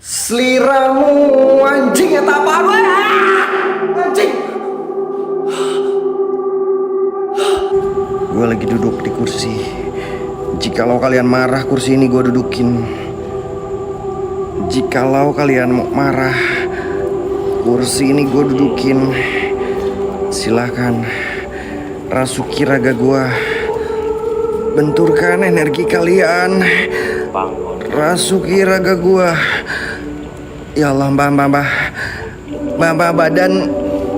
Seliramu anjing ya tak apa anjing. Gue lagi duduk di kursi. Jikalau kalian marah, kursi ini gue dudukin. Jikalau kalian mau marah, kursi ini gue dudukin. Silahkan rasuki raga gue. Benturkan energi kalian. Rasuki raga gue. Ya Allah, mbah,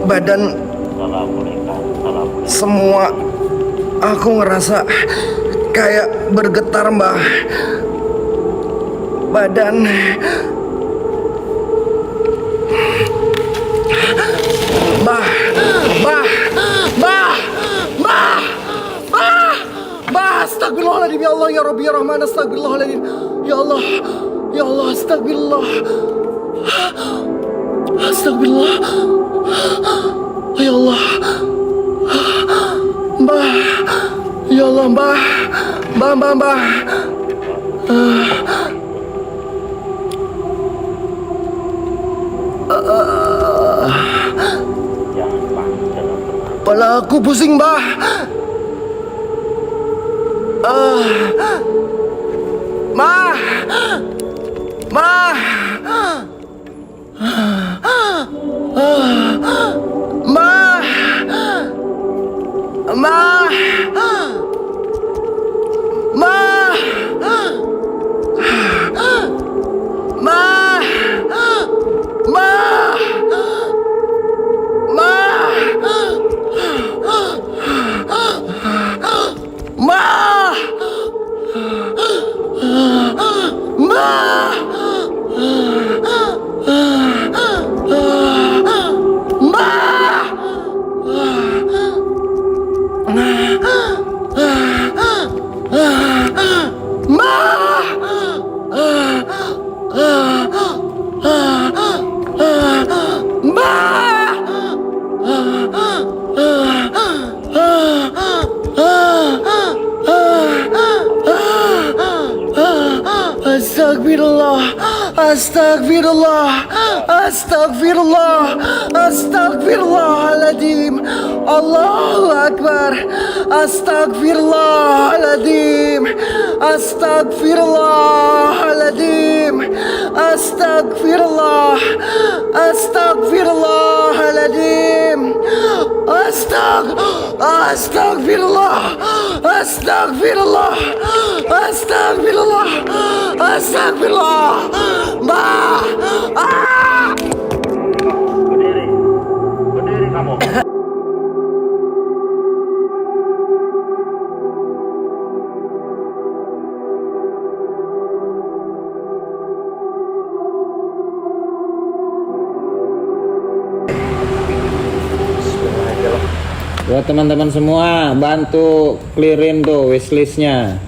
badan semua aku ngerasa kayak bergetar, mbah. Badan Astagfirullahaladzim, ya Allah, ya Rabbi, ya Rahman, astagfirullahaladzim. Ya Allah, astagfirullah. Astagfirullah. Ya Allah. Mbah. Ya Allah, mbah. Mbah. Kepala aku pusing, mbah. Mah. Astagfirullahaladzim. Allahu Akbar. Astagfirullahaladzim. Astagfirullahaladzim. Astagfirullah. Mbah. Berdiri kamu. Buat teman-teman semua, bantu clearin tuh wishlistnya.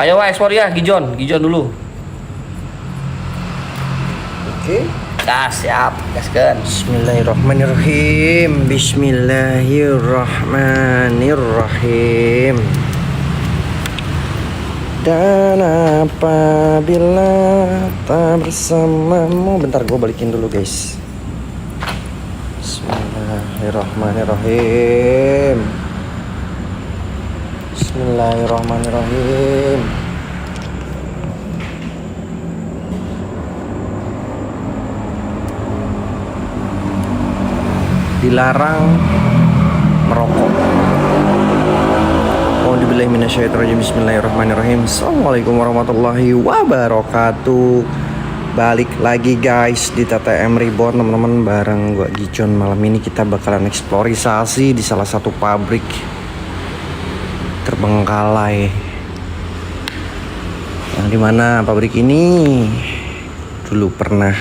Ayo ekspor ya, Gijon dulu. Oke. Siap, gaskeun. Bismillahirrahmanirrahim. Dan apabila tak bersamamu, bentar gue balikin dulu guys. Bismillahirrahmanirrahim. Dilarang merokok. Bismillahirrahmanirrahim. Assalamualaikum warahmatullahi wabarakatuh. Balik lagi guys di TTM Reborn teman-teman, bareng gua Gijon. Malam ini kita bakalan eksplorisasi di salah satu pabrik terbengkalai, yang dimana pabrik ini dulu pernah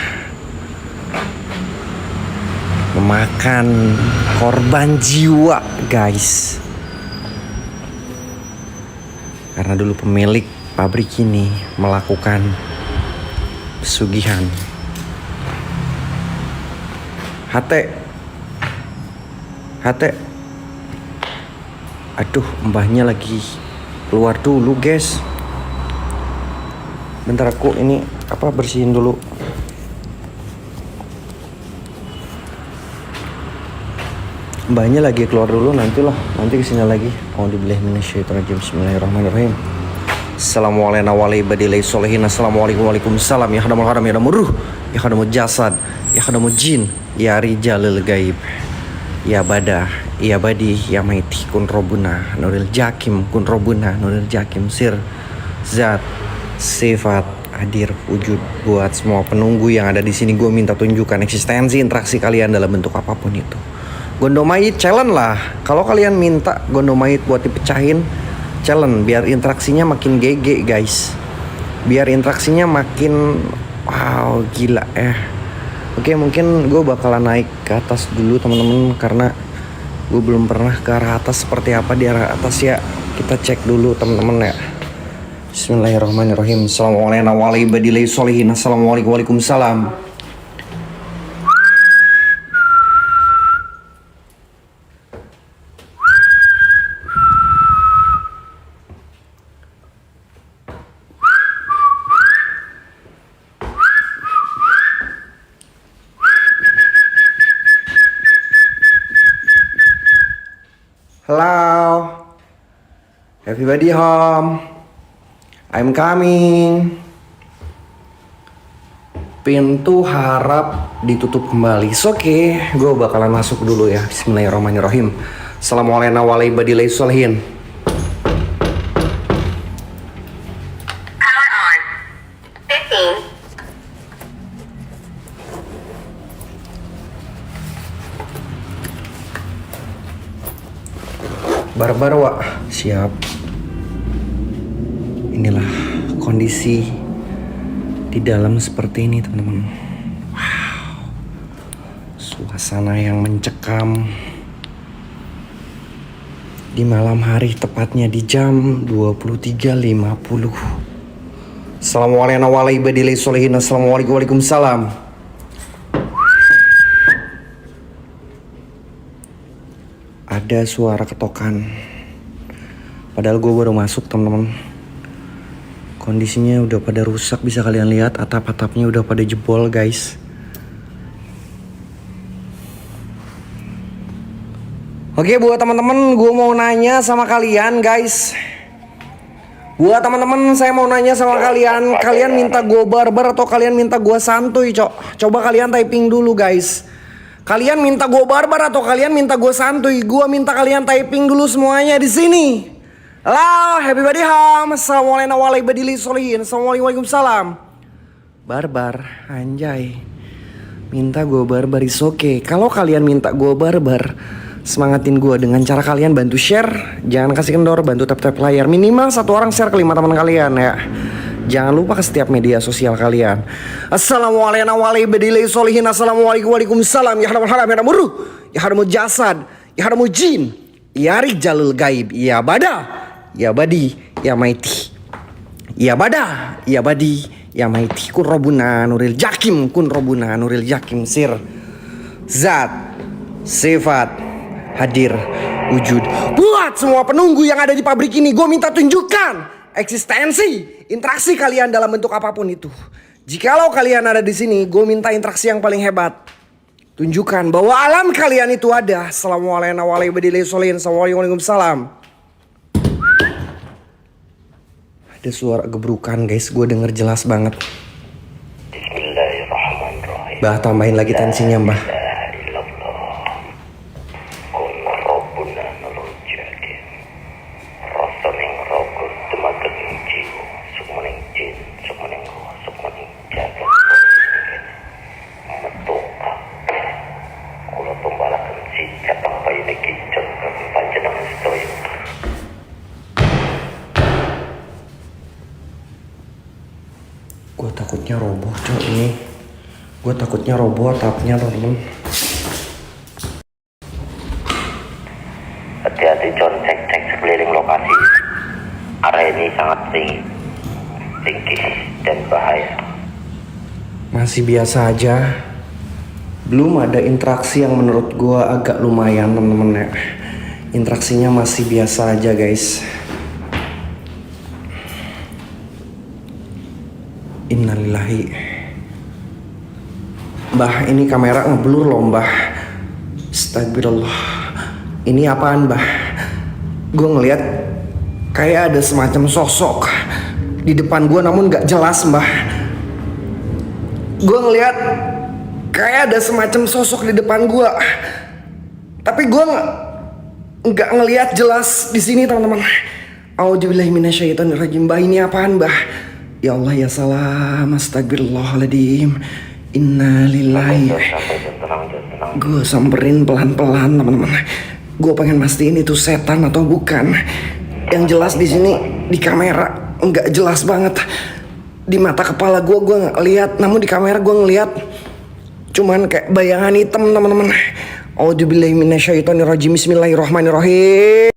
memakan korban jiwa guys, karena dulu pemilik pabrik ini melakukan pesugihan. HT. Aduh, mbahnya lagi keluar dulu guys. Bentar aku ini bersihin dulu. Mbaknya lagi keluar dulu, nanti kesini lagi. Bismillahirrahmanirrahim. Assalamualaikum warahmatullahi wabarakatuh. Assalamualaikum waalaikumsalam. Ya khadamul haram, ya khadamul ruh, ya khadamul jasad, ya khadamul jin, ya rijalul gaib, ya badah, ya badi, ya maiti kun robuna nuril jakim kun robuna nuril jakim sir zat sifat hadir wujud. Buat semua penunggu yang ada di sini, gue minta tunjukkan eksistensi interaksi kalian dalam bentuk apapun itu. Gondomait challenge lah. Kalau kalian minta gondomait buat dipecahin, challenge biar interaksinya makin GG guys. Biar interaksinya makin wow gila ya. Oke, mungkin gue bakalan naik ke atas dulu teman-teman, karena gue belum pernah ke arah atas. Seperti apa di arah atas ya, kita cek dulu teman-teman ya. Bismillahirrahmanirrahim. Assalamualaikum warahmatullahi wabarakatuh. Assalamualaikum waalaikumsalam. Hello, everybody home. I'm coming. Pintu harap ditutup kembali. Oke, gue bakalan masuk dulu ya. Bismillahirrahmanirrahim. Assalamualaikum warahmatullahi wabarakatuh. Power on. 15. Barbar Wak, siap. Inilah kondisi di dalam seperti ini teman-teman. Wow, suasana yang mencekam di malam hari, tepatnya di jam 23.50. Assalamualaikum warahmatullahi wabarakatuh. Assalamualaikum waalaikumsalam. Ada suara ketokan. Padahal gue baru masuk teman-teman. Kondisinya udah pada rusak, bisa kalian lihat atap-atapnya udah pada jebol guys. Oke, buat teman-teman gue mau nanya sama kalian guys. Buat teman-teman saya mau nanya sama kalian, kalian minta gue barbar atau kalian minta gue santuy, Cok? Coba kalian typing dulu guys. Kalian minta gue barbar atau kalian minta gue santuy? Gue minta kalian typing dulu semuanya di sini. Halo, happy body home. Assalamualaikum warahmatullahi wabarakatuh. Assalamualaikum waalaikumsalam. Barbar, anjay. Minta gue barbar is okay. Kalau kalian minta gue barbar, semangatin gue dengan cara kalian bantu share. Jangan kasih kendor, bantu tap-tap layar. Minimal satu orang share ke 5 teman kalian ya. Jangan lupa ke setiap media sosial kalian. Assalamualaikum warahmatullahi wabarakatuh. Assalamualaikum waalaikumsalam. Ya hadamul haram, ya hadamul ruh, ya hadamul jasad, ya hadamul jin, ya rijalul gaib, ya bada, ya badi, ya maiti, ya bada, ya badi, ya maiti. Kun robuna nuril jakim, kun robuna nuril jakim sir zat sifat hadir wujud. Buat semua penunggu yang ada di pabrik ini, gue minta tunjukkan eksistensi interaksi kalian dalam bentuk apapun itu. Jikalau kalian ada di sini, gue minta interaksi yang paling hebat. Tunjukkan bahwa alam kalian itu ada. Assalamualaikum warahmatullahi wabarakatuh. Assalamualaikum waalaikumsalam. Ada suara gebrukan guys, gue denger jelas banget. Bismillahirrahmanirrahim. Bah, tambahin lagi tensinya mbah. Gue takutnya roboh cok ini. Gue takutnya roboh atapnya teman-teman. Hati-hati John, cek sekeliling lokasi. Area ini sangat tinggi dan bahaya. Masih biasa aja. Belum ada interaksi yang menurut gue agak lumayan teman-teman ya. Interaksinya masih biasa aja guys. Innalillahi. Mbah, ini kamera ngeblur loh mbah. Astagfirullah. Ini apaan mbah? Gue ngeliat kayak ada semacam sosok di depan gue namun gak jelas mbah. Gue ngeliat kayak ada semacam sosok di depan gue, tapi gue nggak ngeliat jelas di sini teman-teman. Auzubillahi minasyaitonirrajim. Mbah, ini apaan mbah? Ya Allah ya salam. Astagfirullahaladzim. Innalillahi. Gue samperin pelan-pelan teman-teman. Gue pengen mastiin itu setan atau bukan. Yang jelas di sini di kamera nggak jelas banget. Di mata kepala gue nggak lihat, namun di kamera gue ngeliat cuman kayak bayangan hitam teman-teman. Auzubillahi minasyaitonirrajim. Bismillahirrahmanirrahim.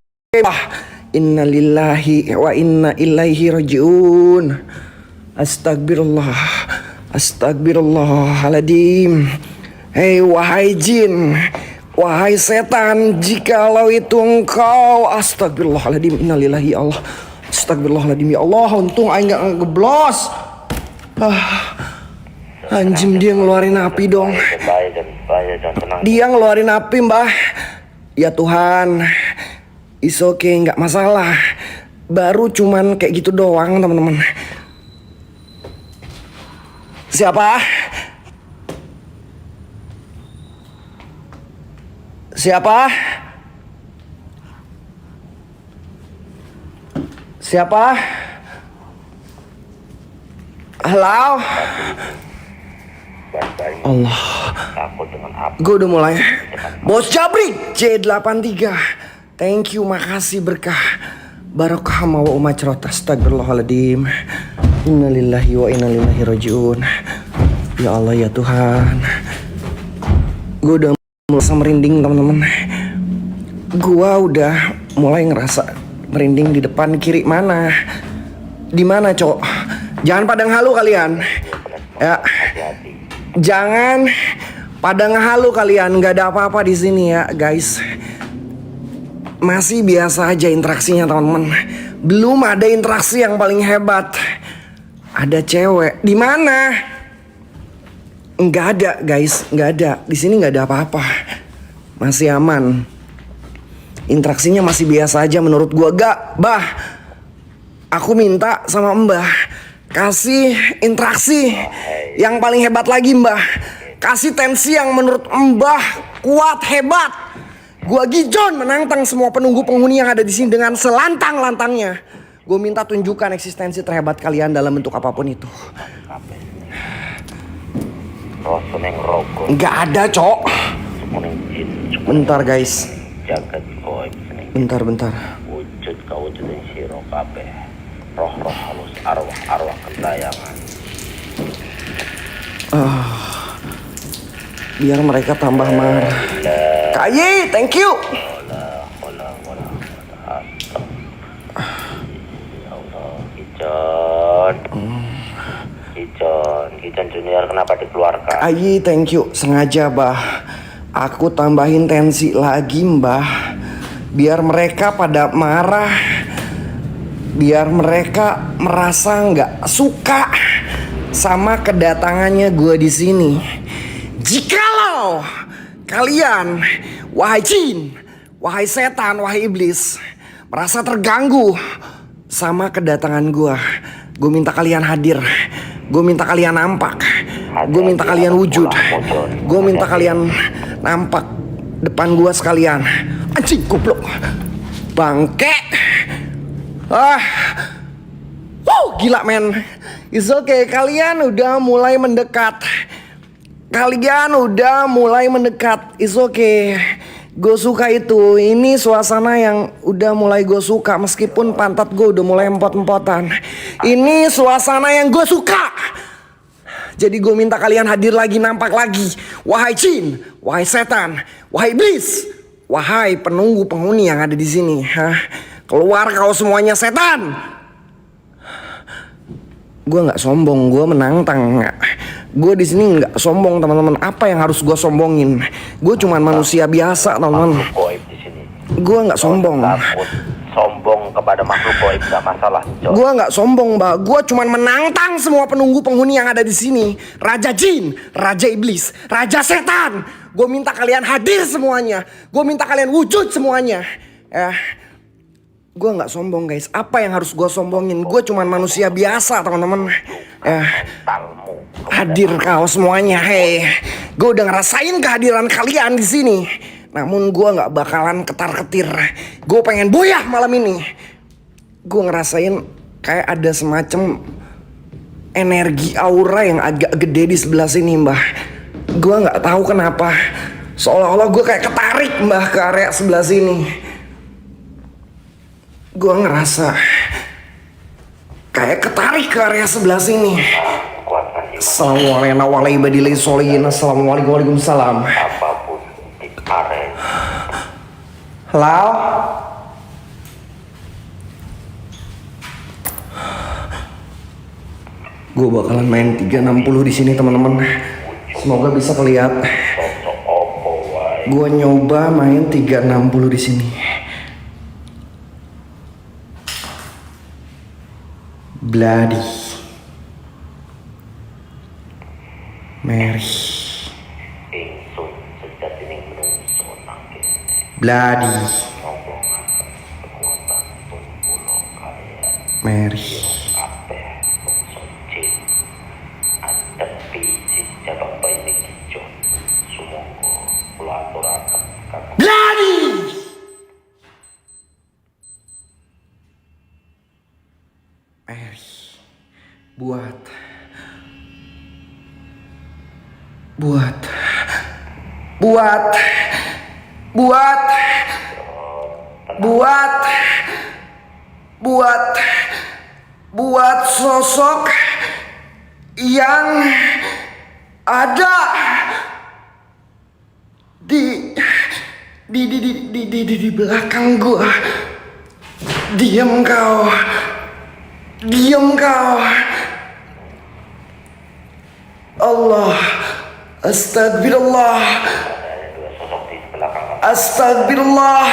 Inna lillahi wa inna ilaihi rajiun. Astagfirullah. Astagfirullahaladzim. Hei wahai jin, wahai setan, jikalau itu engkau, astagfirullahaladzim, innalillahi Allah. Astagfirullahaladzim, ya Allah, untung aing gak ngegeblos. Anjing, dia ngeluarin api dong. Dia ngeluarin api mbah. Ya Tuhan, it's okay, gak masalah. Baru cuman kayak gitu doang teman-teman. Siapa? Siapa? Siapa? Halo? Allah. Gue udah mulai. Bos Jabrik C83. Thank you, makasih berkah. Barokah wa umacrot. Astagfirullahaladzim. Innalillahi wa inna ilaihi rajiun. Ya Allah ya Tuhan. Gue udah mulai merinding teman-teman. Gua udah mulai ngerasa merinding di depan kiri mana. Di mana, Cok? Jangan pada ngehalu kalian. Ya. Jangan pada ngehalu kalian. Gak ada apa-apa di sini ya, guys. Masih biasa aja interaksinya, teman-teman. Belum ada interaksi yang paling hebat. Ada cewek. Di mana? Nggak ada, guys. Nggak ada. Di sini nggak ada apa-apa. Masih aman. Interaksinya masih biasa aja menurut gua. Gak, bah. Aku minta sama Mbah kasih interaksi yang paling hebat lagi, Mbah. Kasih tensi yang menurut Mbah kuat, hebat. Gua Gijon menantang semua penunggu penghuni yang ada di sini dengan selantang-lantangnya. Gue minta tunjukkan eksistensi terhebat kalian dalam bentuk apapun itu. Nggak ada, Cok. Bentar, guys. Bentar. Wujud kawujudan siro kabeh. Roh-roh halus, arwah-arwah kentayangan. Biar mereka tambah marah. Kayi, thank you. Gijon Junior kenapa dikeluarkan? Ayi, thank you. Sengaja, bah. Aku tambahin tensi lagi, Mbah. Biar mereka pada marah. Biar mereka merasa nggak suka sama kedatangannya gue di sini. Jikalau kalian, wahai jin, wahai setan, wahai iblis, merasa terganggu sama kedatangan gue minta kalian hadir. Gue minta kalian nampak. Gue minta kalian wujud. Gue minta kalian nampak depan gue sekalian. Anjing, goblok. Bangke. Gila men. It's okay. Kalian udah mulai mendekat. It's okay. Gue suka itu. Ini suasana yang udah mulai gue suka. Meskipun pantat gue udah mulai empot-empotan. Ini suasana yang gue suka. Jadi gue minta kalian hadir lagi, nampak lagi. Wahai jin, wahai setan, wahai iblis, wahai penunggu penghuni yang ada di sini. Keluar kau semuanya, setan. Gue nggak sombong, gue menantang. Gue di sini nggak sombong, teman-teman. Apa yang harus gue sombongin? Gue cuman manusia biasa, teman-teman. Gue nggak sombong. sombong kepada makhluk gaib nggak masalah, Cok. Gua nggak sombong, Mbak. Gua cuman menantang semua penunggu penghuni yang ada di sini. Raja jin, raja iblis, raja setan. Gua minta kalian hadir semuanya. Gua minta kalian wujud semuanya. Gua nggak sombong, guys. Apa yang harus gua sombongin? Gua cuman manusia biasa, teman-teman. Mentalmu. Hadir kau semuanya, hei. Gua udah ngerasain kehadiran kalian di sini. Namun gue nggak bakalan ketar-ketir. Gue pengen boyah malam ini. Gue ngerasain kayak ada semacam energi aura yang agak gede di sebelah sini, Mbah. Gue nggak tahu kenapa. Seolah-olah gue kayak ketarik, Mbah, ke area sebelah sini. Gue ngerasa kayak ketarik ke area sebelah sini. Assalamualaikum. Waalaikumsalam. Apapun di area. Halo? Gue bakalan main 360 di sini, teman-teman. Semoga bisa kelihat. Gue nyoba main 360 di sini. Bloody Mary. Ingsun sejatining menungso nangkene. Bloody Rombongan kekuatan pun pulau kaya. Mary. Kabeh bangsa jin. Adepi si jabang bayi Gijon. Sumangga kula aturaken kakang. Bloody Mary. Buat sosok yang ada di belakang gua. Diam kau. Allah, astagfirullah. Astagfirullah.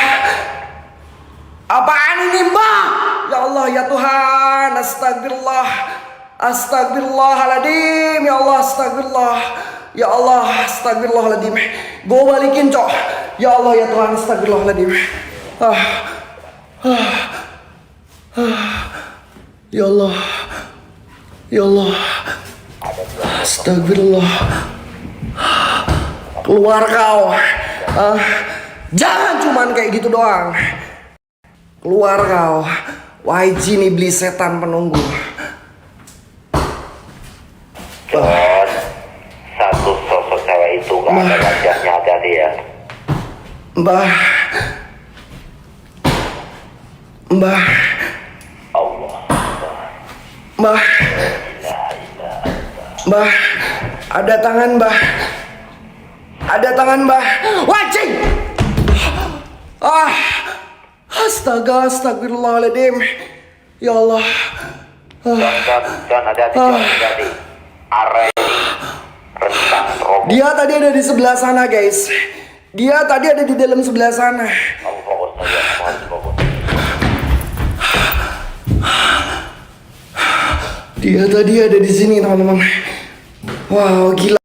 Apaan ini, Mbak? Ya Allah, ya Tuhan, astagfirullah. Astagfirullahaladzim. Ya Allah, astagfirullah. Ya Allah, astagfirullahaladzim. Gue balikin, Cok. Ya Allah, ya Tuhan, astagfirullahaladzim. Ya Allah. Ya Allah. Astagfirullah. Keluar kau. Jangan cuman kayak gitu doang. Keluar kau. Wahai jin iblis setan penunggu. John, satu sosok cewek itu gak ada wajahnya, hati-hati ya. Mbah. Allah. Mbah. Ada tangan, Mbah. Wajing. Astagfirullahaladzim. Ya Allah. John, hati-hati, John, hati-hati. Area ini rentang roboh. Dia tadi ada di sebelah sana, guys. Dia tadi ada di dalam sebelah sana. Kamu fokus saja, harus fokus. Dia tadi ada di sini, teman-teman. Wow, gila.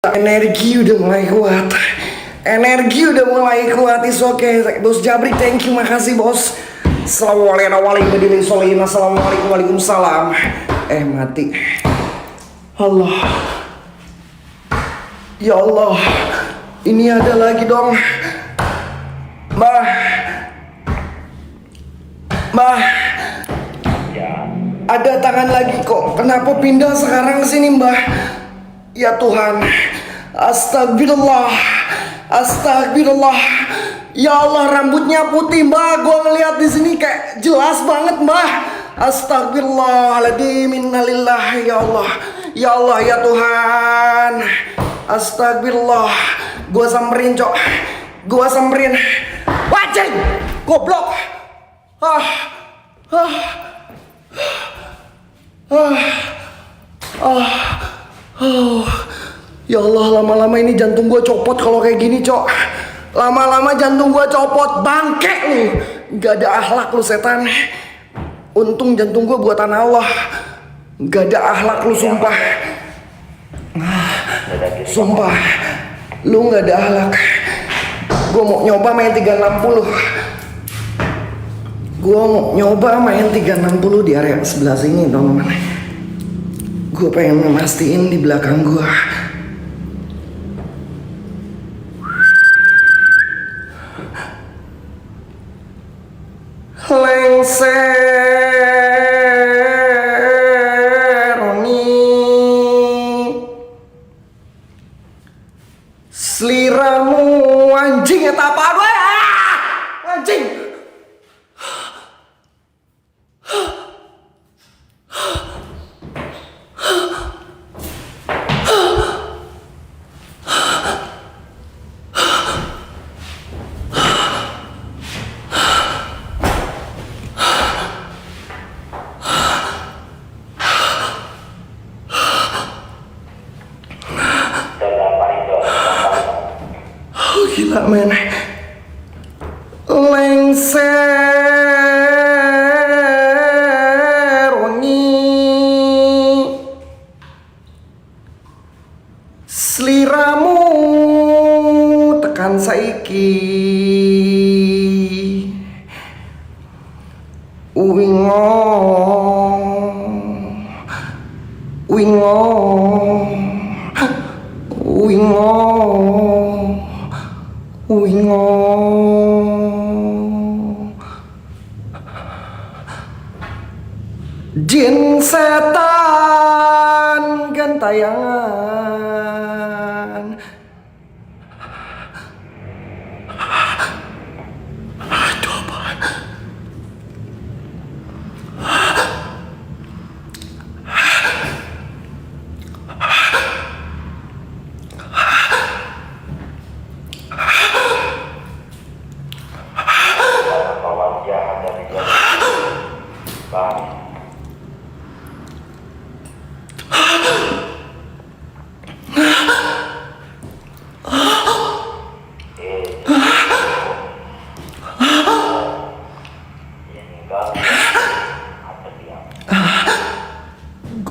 Energi udah mulai kuat. Is okay. Bos Jabrik, thank you, makasih, Bos. Assalamualaikum. Waalaikumsalam. Mati. Allah. Ya Allah. Ini ada lagi dong. Mbah. Ada tangan lagi kok. Kenapa pindah sekarang ke sini, Mbah? Ya Tuhan. Astagfirullah. Ya Allah, rambutnya putih, Mbah. Gua ngeliat di sini kayak jelas banget, Mbah. Astagfirullahaladzim. Innalillahi. Ya Allah. Ya Allah, ya Tuhan. Astagfirullah. Gua samperin, Cok. Wajing. Goblok. Ya Allah, lama-lama ini jantung gue copot kalau kayak gini, Cok. Lama-lama jantung gue copot, bangke lu. Gak ada akhlak lu setan. Untung jantung gue buatan Allah. Gak ada akhlak lu sumpah. Sumpah, lu gak ada akhlak. Gue mau nyoba main 360. Gue mau nyoba main 360 di area sebelah sini teman-teman. Gue pengen memastiin di belakang gue. Lengseroni seliramu anjing eta apa gue anjing. Gila men. Lengseroni seliramu tekan saiki wingo wingo wingo wingo jin setan gentayangan. Aduh apaan?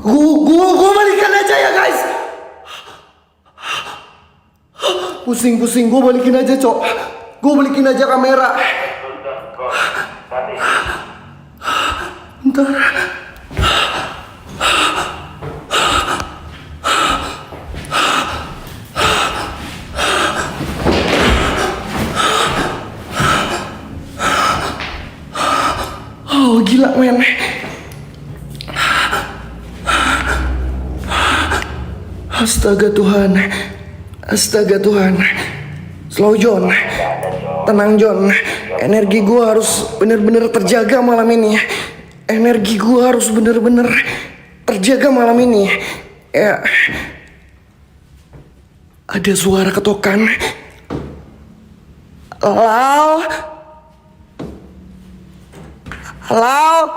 Gua balikan aja ya guys. Pusing, gua balikin aja cok. Gua balikin aja kamera. Bentar. Oh gila men. Astaga Tuhan. Astaga Tuhan. Slow John. Tenang John. Energi gue harus bener-bener terjaga malam ini. Energi gue harus bener-bener terjaga malam ini. Ya. Ada suara ketokan. Halo. Halo.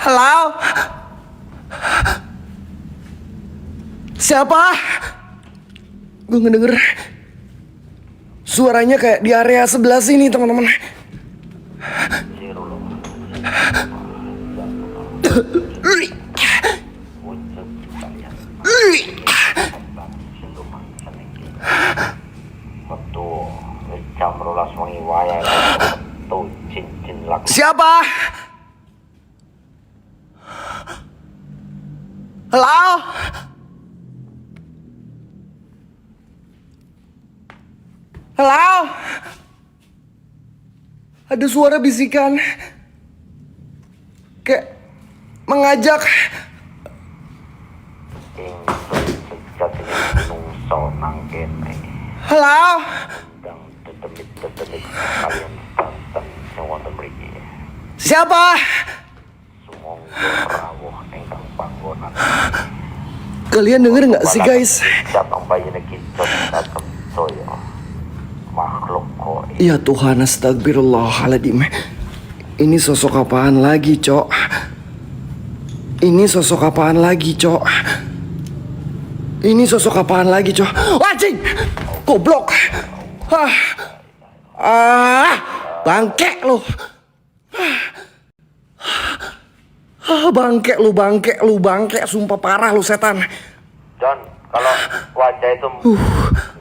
Halo? Siapa? Gue ngedenger suaranya kayak di area sebelah sini teman-teman. Siapa? Halo? Halo? Ada suara bisikan kayak mengajak. Halo? Siapa? Kalian denger nggak sih guys? Ya Tuhan, astagfirullahaladzim. Ini sosok apaan lagi, Cok? Ini sosok apaan lagi, Cok? Ini sosok apaan lagi, coy? Anjing! Goblok! Bangke lu! Bangke lu, sumpah parah lu setan. John, kalau wajah itu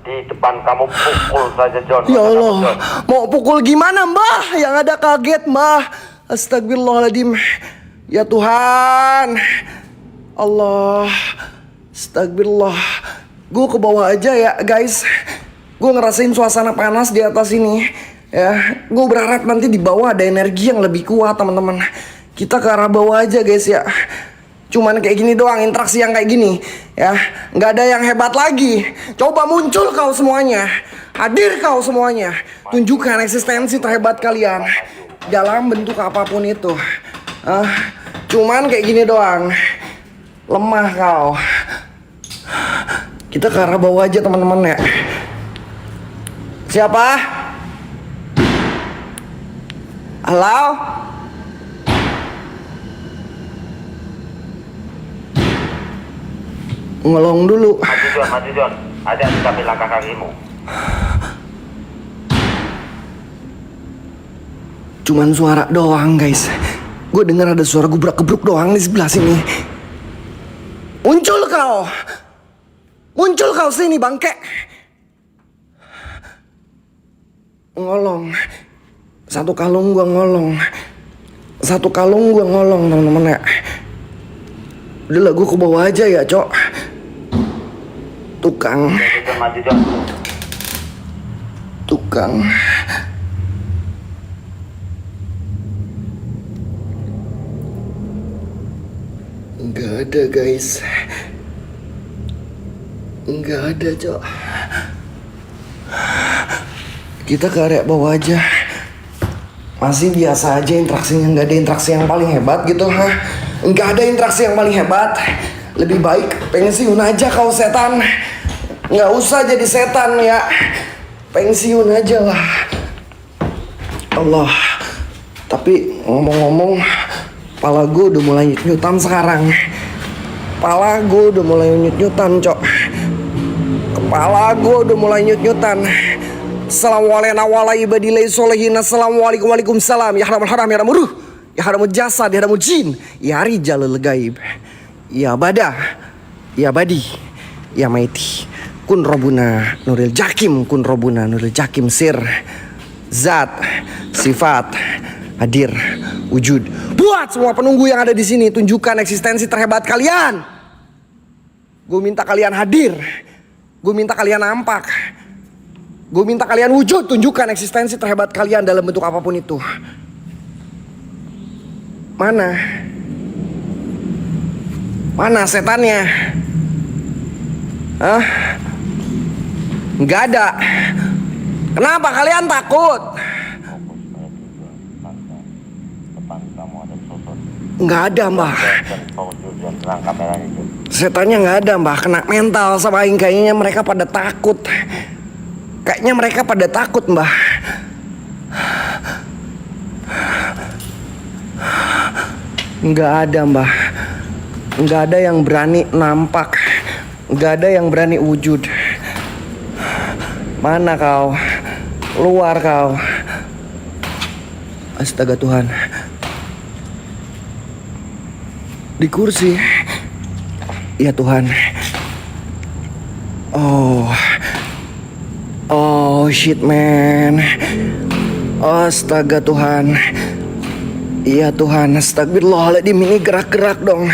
di depan kamu pukul saja, John. Ya Allah, mau pukul gimana, Mbah? Yang ada kaget, Mbah. Astagfirullahaladzim. Ya Tuhan. Allah. Astagfirullah. Gue ke bawah aja ya, guys. Gue ngerasain suasana panas di atas ini. Ya, gue berharap nanti di bawah ada energi yang lebih kuat, teman-teman. Kita ke arah bawah aja, guys ya. Cuman kayak gini doang, interaksi yang kayak gini. Ya, nggak ada yang hebat lagi. Coba muncul kau semuanya. Hadir kau semuanya. Tunjukkan eksistensi terhebat kalian dalam bentuk apapun itu. Cuman kayak gini doang. Lemah kau. Kita ke arah bawah aja, teman-teman ya. Siapa? Halo? Ngelong dulu. Maju John. Ada di samping langkah kakimu. Cuman suara doang, guys. Gue dengar ada suara gubrak-gebruk doang di sebelah sini. Muncul kau. Muncul kau sini, bangke. Ngolong. Satu kalung gua ngolong. Teman-teman ya. Udah lah, gue ke bawah aja ya, Cok. Tukang. Maju John. Tukang. Nggak ada, guys. Nggak ada, Cok. Kita ke area bawah aja. Masih biasa aja interaksinya, nggak ada interaksi yang paling hebat gitu, nggak ada interaksi yang paling hebat. Lebih baik pensiun aja kau setan. Nggak usah jadi setan ya. Pensiun aja lah. Allah. Tapi ngomong-ngomong, kepala gue udah mulai nyut-nyutan sekarang. Kepala gue udah mulai nyut-nyutan, Cok. Kepala gue udah mulai nyut-nyutan. Assalamualaikum waalaikumsalam. Ya haramul haram, ya haramul ruh, ya haramul jasad, ya haramul jin, ya rijalul gaib, ya badah, ya badi, ya maiti. Kun robuna nuril jakim, kun robuna nuril jakim sir, zat, sifat, hadir, wujud. Buat semua penunggu yang ada di sini, tunjukkan eksistensi terhebat kalian. Gue minta kalian hadir. Gue minta kalian nampak. Gue minta kalian wujud, tunjukkan eksistensi terhebat kalian dalam bentuk apapun itu. Mana? Mana setannya? Hah? Nggak ada. Kenapa kalian takut? Nggak ada, Mbah. Setannya nggak ada, Mbah. Kena mental sama Aing, kayaknya mereka pada takut. Kayaknya mereka pada takut, Mbah. Nggak ada, Mbah. Nggak ada yang berani nampak. Nggak ada yang berani wujud. Mana kau? Luar kau. Astaga Tuhan. Di kursi. Ya Tuhan. Oh shit man. Astaga Tuhan. Iya Tuhan. Astagfirullahaladzim. Ini gerak-gerak dong.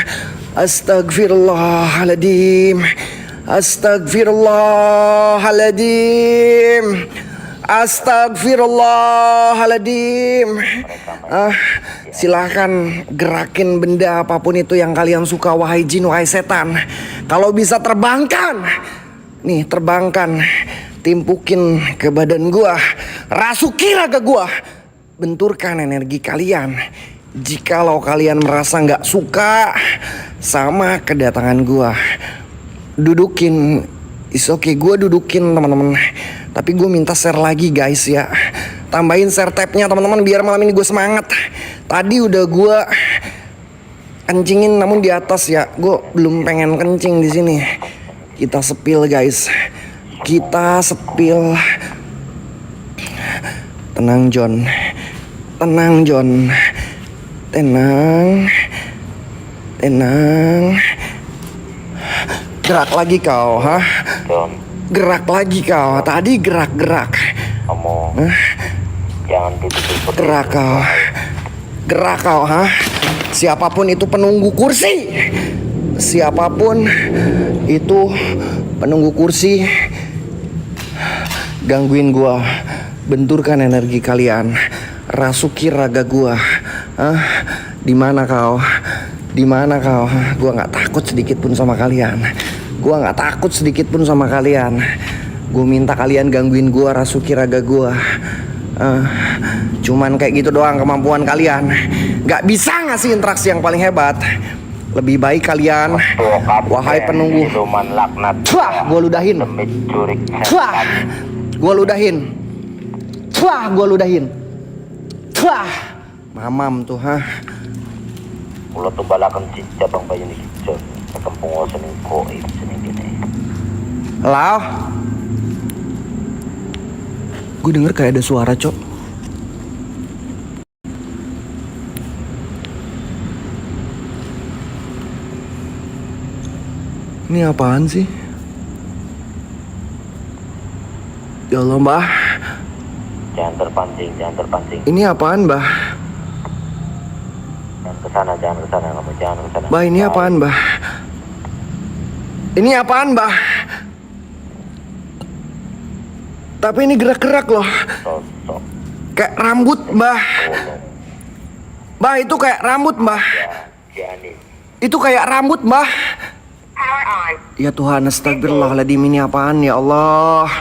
Astagfirullahaladzim. Astagfirullahaladzim. Astagfirullahaladzim. Silahkan gerakin benda apapun itu yang kalian suka, wahai jin, wahai setan. Kalau bisa terbangkan. Nih, terbangkan. Timpukin ke badan gua. Rasuki raga gua. Benturkan energi kalian. Jikalau kalian merasa gak suka sama kedatangan gua, dudukin. Is okay, gua dudukin teman-teman. Tapi gue minta share lagi guys ya. Tambahin share tab-nya teman-teman biar malam ini gue semangat. Tadi udah gue kencingin namun di atas ya. Gue belum pengen kencing di sini. Kita sepil guys. Kita sepil. Tenang John. Tenang John. Tenang. Tenang. Gerak lagi kau, ha? John, Gerak lagi kau. Tadi gerak-gerak. kamu jangan duduk seperti Gerak itu. kau. Gerak kau, ha? Siapapun itu penunggu kursi. Siapapun itu penunggu kursi, gangguin gua. Benturkan energi kalian. Rasuki raga gua. Hah? Di mana kau? Di mana kau? Gua nggak takut sedikit pun sama kalian. Gua nggak takut sedikit pun sama kalian. Gua minta kalian gangguin gua, rasuki raga gua. Cuman kayak gitu doang kemampuan kalian. Nggak bisa ngasih interaksi yang paling hebat. Lebih baik kalian, Tuh, Kapten wahai penunggu. Siluman laknat. Wah, gua ludahin. Demi curik Wah, setan. gua ludahin. Wah, gua ludahin. Wah, mamam tuh, ha. Ulo tuh balakan si cabang bayi ni John. Kampung sening koib sening gini. Halo? Gue denger kayak ada suara, Cok. Ini apaan sih? Ya Allah, Mbah. Jangan terpancing, jangan terpancing. Ini apaan, Mbah? Jangan ke sana, kamu jangan ke sana. Mbah, ini apaan, Mbah? Ini apaan, Mbah? Tapi ini gerak-gerak loh. Sosok Kayak rambut, Mbah. tolong Mbah, itu kayak rambut, Mbah. Jani. Itu kayak rambut, Mbah. Ya Tuhan, astagfirullahaladzim, ini apaan ya Allah?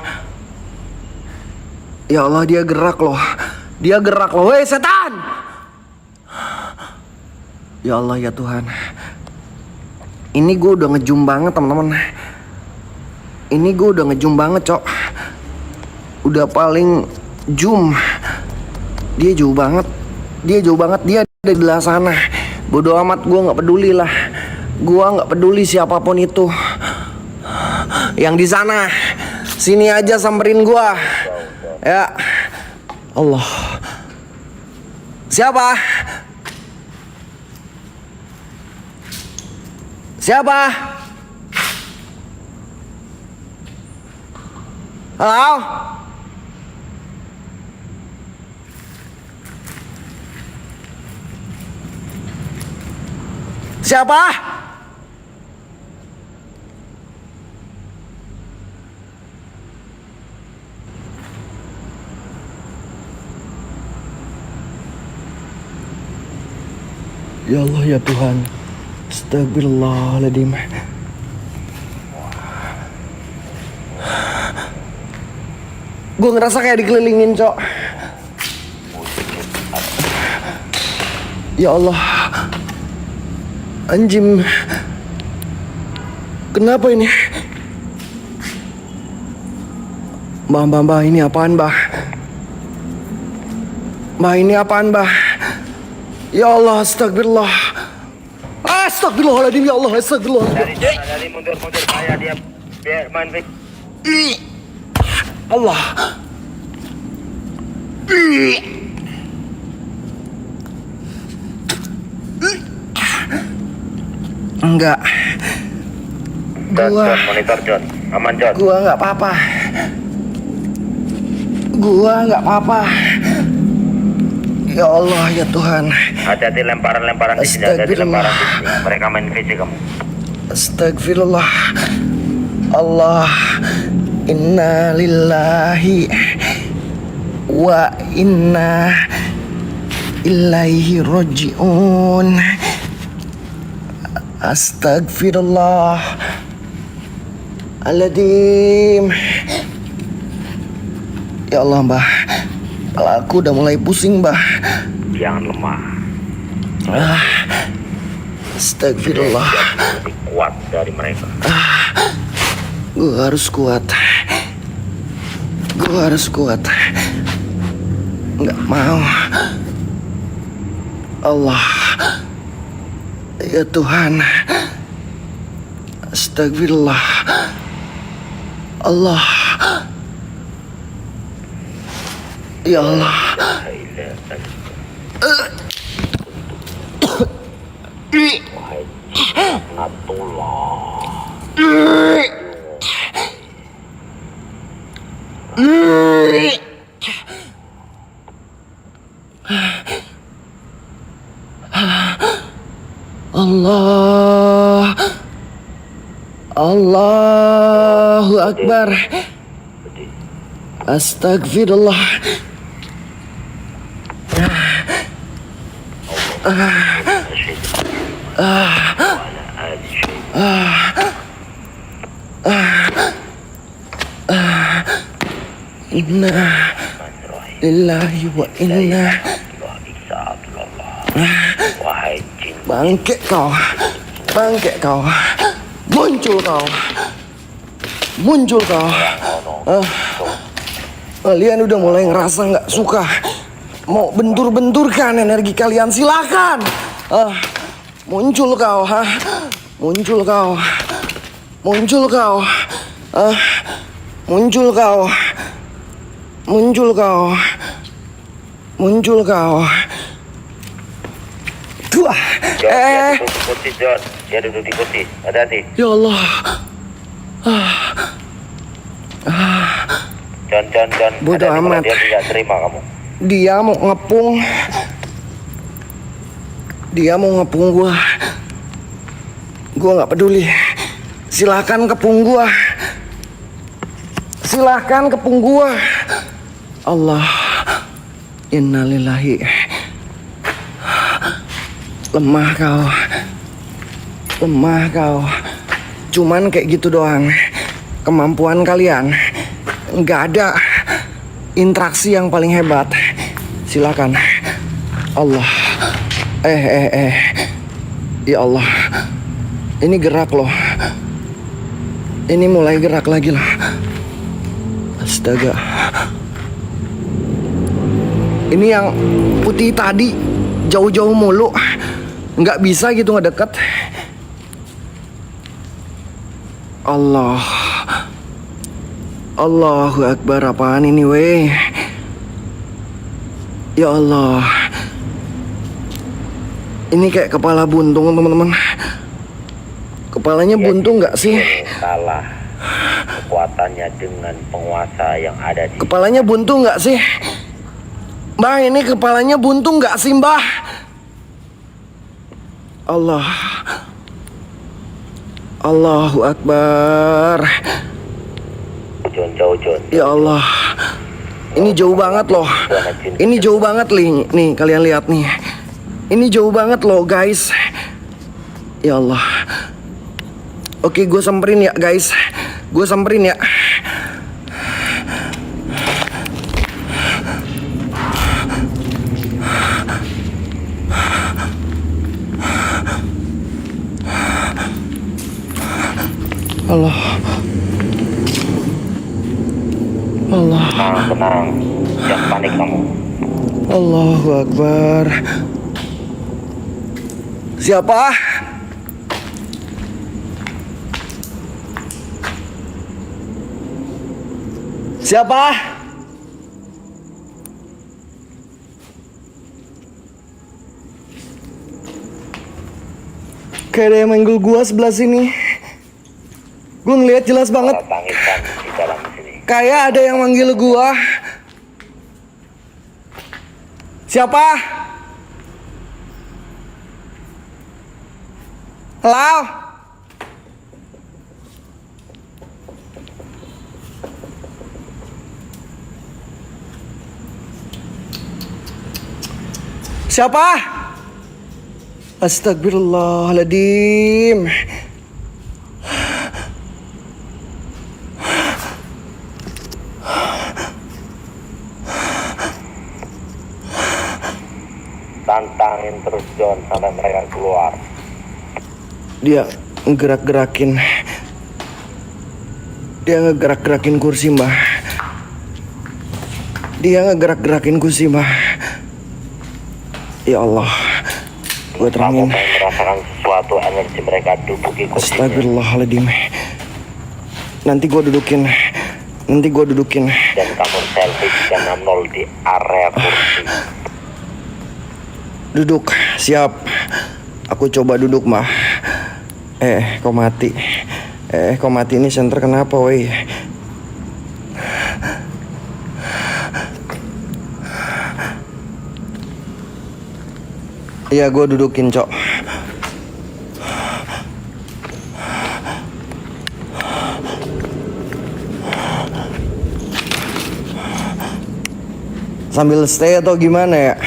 Ya Allah, dia gerak loh. Dia gerak loh. Weh, setan! Ya Allah, ya Tuhan. Ini gue udah ngejum banget, teman-teman. Ini gue udah ngejum banget, Cok. Udah paling zoom. Dia jauh banget. Dia jauh banget. Dia ada di belah sana. Bodoh amat, gue nggak peduli lah. Gue nggak peduli siapapun itu. Yang di sana, sini aja samperin gue. Ya, Allah. Siapa? Siapa? Halo? Siapa? Ya Allah, ya Tuhan. Astagfirullahaladzim. Gue ngerasa kayak dikelilingin, Cok. Ya Allah. Anjim. Kenapa ini? Mbah, ini apaan, Mbah? Mbah, ini apaan, Mbah? Ya Allah, astagfirullah. Astagfirullahaladzim, ya Allah, astagfirullah. Dari mundur kayak dia biar main baik. Allah. Enggak. John, Gua monitor John. Aman John. Gua nggak apa-apa. Gua nggak apa-apa. Ya Allah, ya Tuhan. Hati-hati lemparan-lemparan di sini. Hati-hati lemparan di sini. Mereka main fisik kamu. Astagfirullah. Allah. Inna lillahi wa inna ilaihi roji'un. Astagfirullah. Aladim. Ya Allah, Mbah. Kepala aku udah mulai pusing, Mbah. Jangan lemah. Astagfirullah. Lebih kuat dari mereka. Gue harus kuat. Gue harus kuat. Nggak mau. Allah. Ya Tuhan. Astagfirullah. Allah. Ya Allah. Allah. Allahu Akbar. Astagfirullah. Inna lillahi wa inna. Bangkit kau. Bangkit kau. Muncul kau. Muncul kau. Kalian udah mulai ngerasa nggak suka. Mau bentur-benturkan energi kalian, silakan. Muncul kau, muncul kau. Muncul kau. Muncul kau. Muncul kau. Muncul kau. Dua. Dia duduk di kursi, John. Dia duduk di kursi. Hati-hati. Ya Allah. John. Bodoh Hati-hati kalau amat. dia tidak terima kamu. Dia mau ngepung. Dia mau ngepung gua. Gua nggak peduli. Silahkan kepung gua. Silahkan kepung gua. Allah. Innalillahi. Lemah kau. Lemah kau. Cuman kayak gitu doang. Kemampuan kalian. Nggak ada interaksi yang paling hebat. Silakan. Allah. Ya Allah. Ini gerak loh. Ini mulai gerak lagi loh. Astaga. Ini yang putih tadi jauh-jauh mulu. Nggak bisa gitu ngedeket. Allah. Allahu Akbar, apaan ini weh? Ya Allah. Ini kayak kepala buntung teman-teman. Kepalanya buntung nggak sih? Kalah kekuatannya dengan penguasa yang ada di. Kepalanya buntung nggak sih? Mbah, ini kepalanya buntung nggak sih Mbah? Allah. Allahu Akbar. John. Ya Allah. Ini jauh banget loh. Ini jauh banget nih, kalian lihat nih. Ini jauh banget loh guys. Ya Allah. Oke, gue samperin ya guys. Gue samperin ya. Allah. Allah. Tenang. Jangan panik kamu. Allahu Akbar. Siapa? Siapa? Kayak ada yang manggil gua sebelah sini. Gua ngeliat jelas banget. Tangisan di dalam sini. Kayak ada yang manggil gua. Siapa? Halo? Siapa? Astagfirullahaladzim. Tantangin terus John sampai mereka keluar. Dia ngegerak-gerakin. Dia ngegerak-gerakin kursi Mbah. Dia ngegerak-gerakin kursi Mbah. Ya Allah. Gue terangin. Kamu merasakan sesuatu energi mereka duduki kursinya. Astagfirullahaladzim. Nanti gue dudukin Nanti gue dudukin. Dan kamu selfie jika 0 di area kursi. Duduk, siap. Aku coba duduk, Mbah. Kok mati? Kok mati ini senter kenapa, woi? Iya, gue dudukin, Cok. Sambil stay atau gimana ya?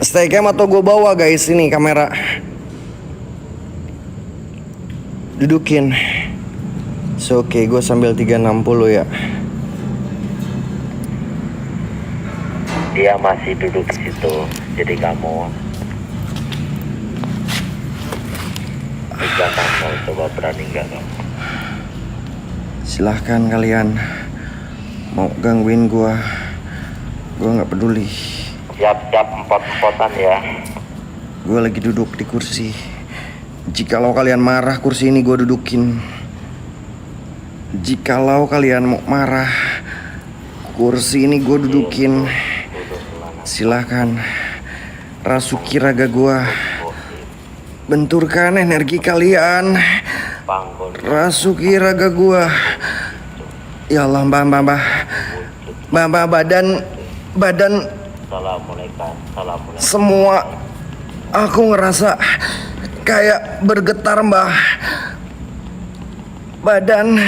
Stay cam atau gue bawa guys ini kamera? Dudukin. Oke, gue sambil 360 ya. Dia masih duduk di situ. Jadi kamu 360, coba berani nggak kamu? Silahkan kalian mau gangguin gue nggak peduli. Siap-siap empot-empotan ya. Gue lagi duduk di kursi. Jikalau kalian marah, kursi ini gue dudukin. Jikalau kalian mau marah, kursi ini gue dudukin. Silahkan rasuki raga gue. Benturkan energi kalian. Bangun. Rasuki raga gue. Ya Allah, mbah, badan Assalamualaikum. Assalamualaikum. semua aku ngerasa kayak bergetar, Mbah. Badan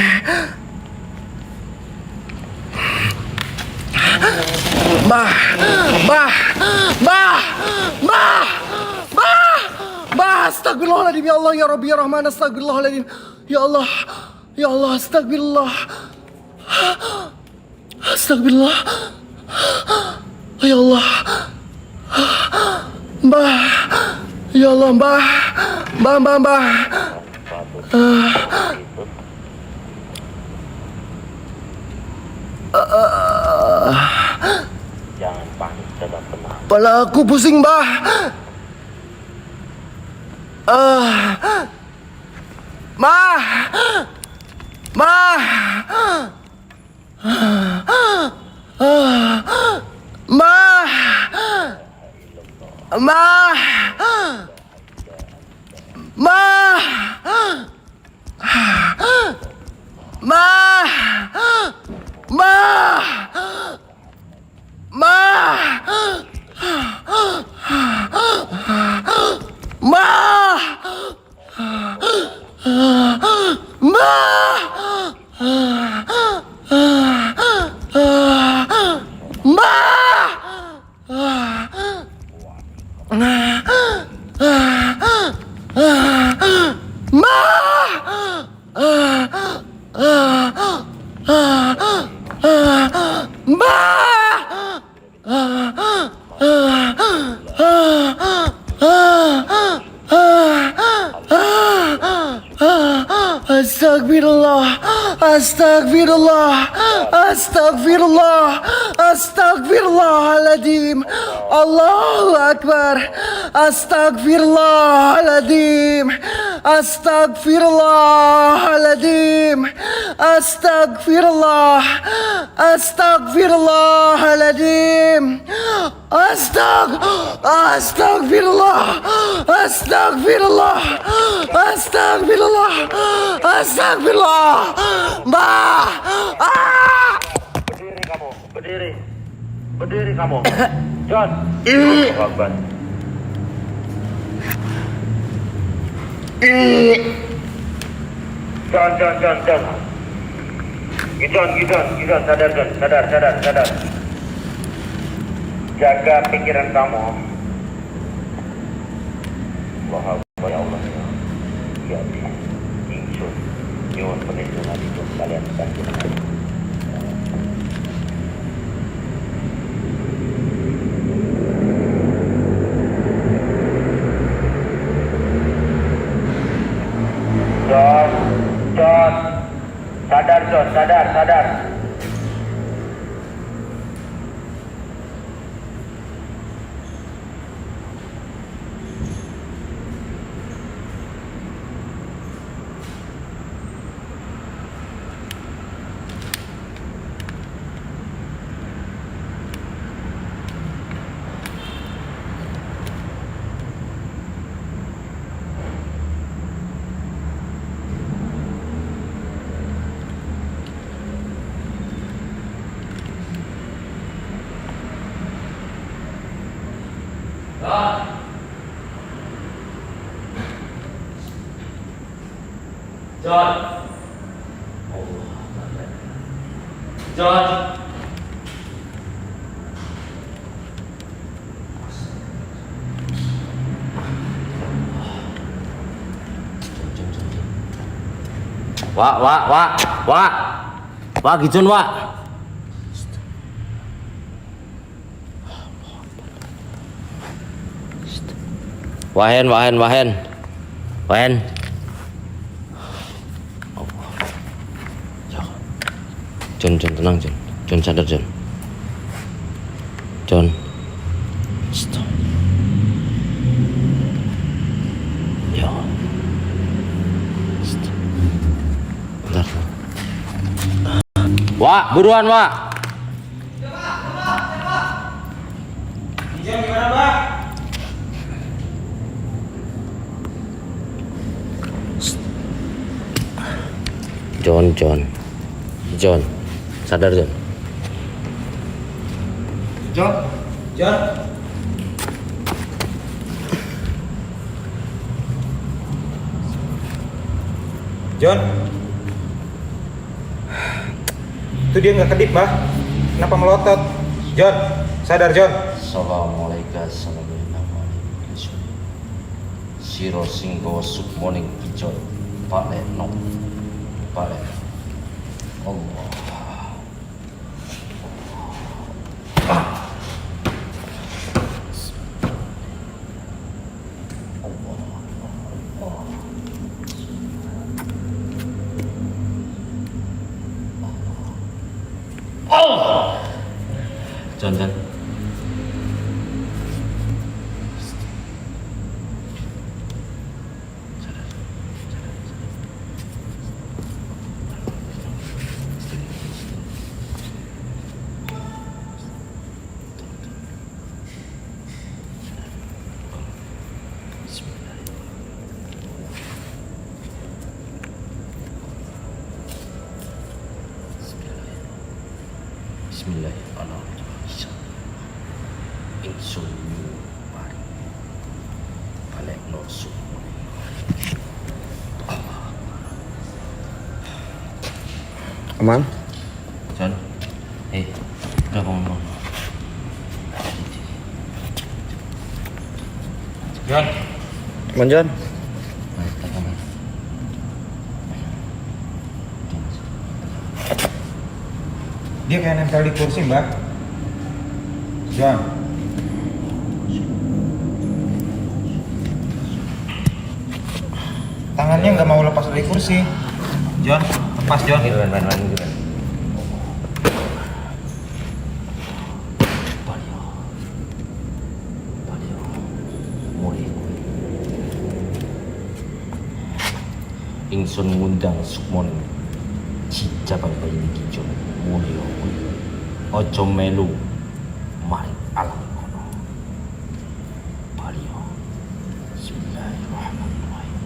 Mbah, astagfirullahaladzim, ya Allah, ya Rabbi, ya Rahman, astagfirullahaladzim, ya Allah, astagfirullah, astagfirullah, ya Allah, Mbah, ya Allah, Mbah. Jangan panik, tetap tenang. Kepala aku pusing, Mbah. Mah. Astagfirullahaladzim. Allahu Akbar. Astagfirullahaladzim. Astagfirullahaladzim. Astagfirullahaladzim. Astagfirullah. Mbah. Berdiri kamu. John. Akbar. John. Gidon, sadar John, sadar. Jaga pikiran kamu. Allah Akbar, ya Allah. Ya, insun. Nyuwun perlindungan itu kalian panjenengan. John. Sadar John, sadar. John. John. Wah, Gijon, Wak. Wahen. John, tenang, John. John, sadar, John. John. Stop. Ya. Stop. Bentar. Wak, buruan, Wak. Gijon gimana, Mbak? John. Sadar, John. John. John. Itu dia nggak kedip, Mbak. Kenapa melotot? John, sadar, John. Assalamualaikum. Siro singgo sukmoning Gijon. Pak Leno. Allah. John. Bismillahirrahmanirrahim. Insun mari. Balik no sumur. Aman? John. Udah bangun. John. Aman, John? Dia kayak nempel di kursi, Mbak. John. Tangannya nggak mau lepas dari kursi. John, lepas, John. Ingsun ngundang sukmon cicapan bayi Gijon mulya kuwi aja melu maring alam kono. Baliyo. Bismillahirrahmanirrahim.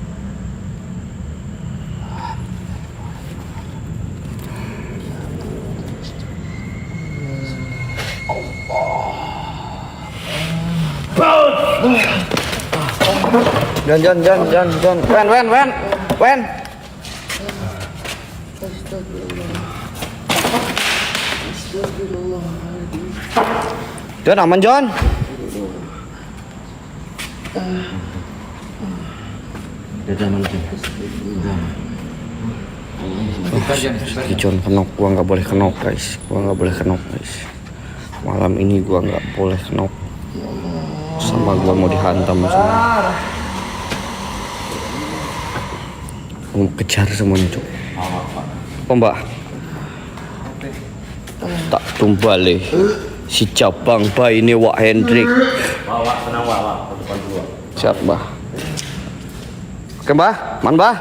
John. Wen. John, aman, John? Gijon kenok, gua nggak boleh kenok, guys. Malam ini gua nggak boleh kenok. Sama gua mau dihantam semua. Gua mau kejar semuanya, Cuk. Apa, Mbak? Tak tumbale si cabang bayi ini Wak Hendrik. Wak, tenang, Wak. Depan dulu. Siap, Mbah. Oke, Mbah. Man, Mbah.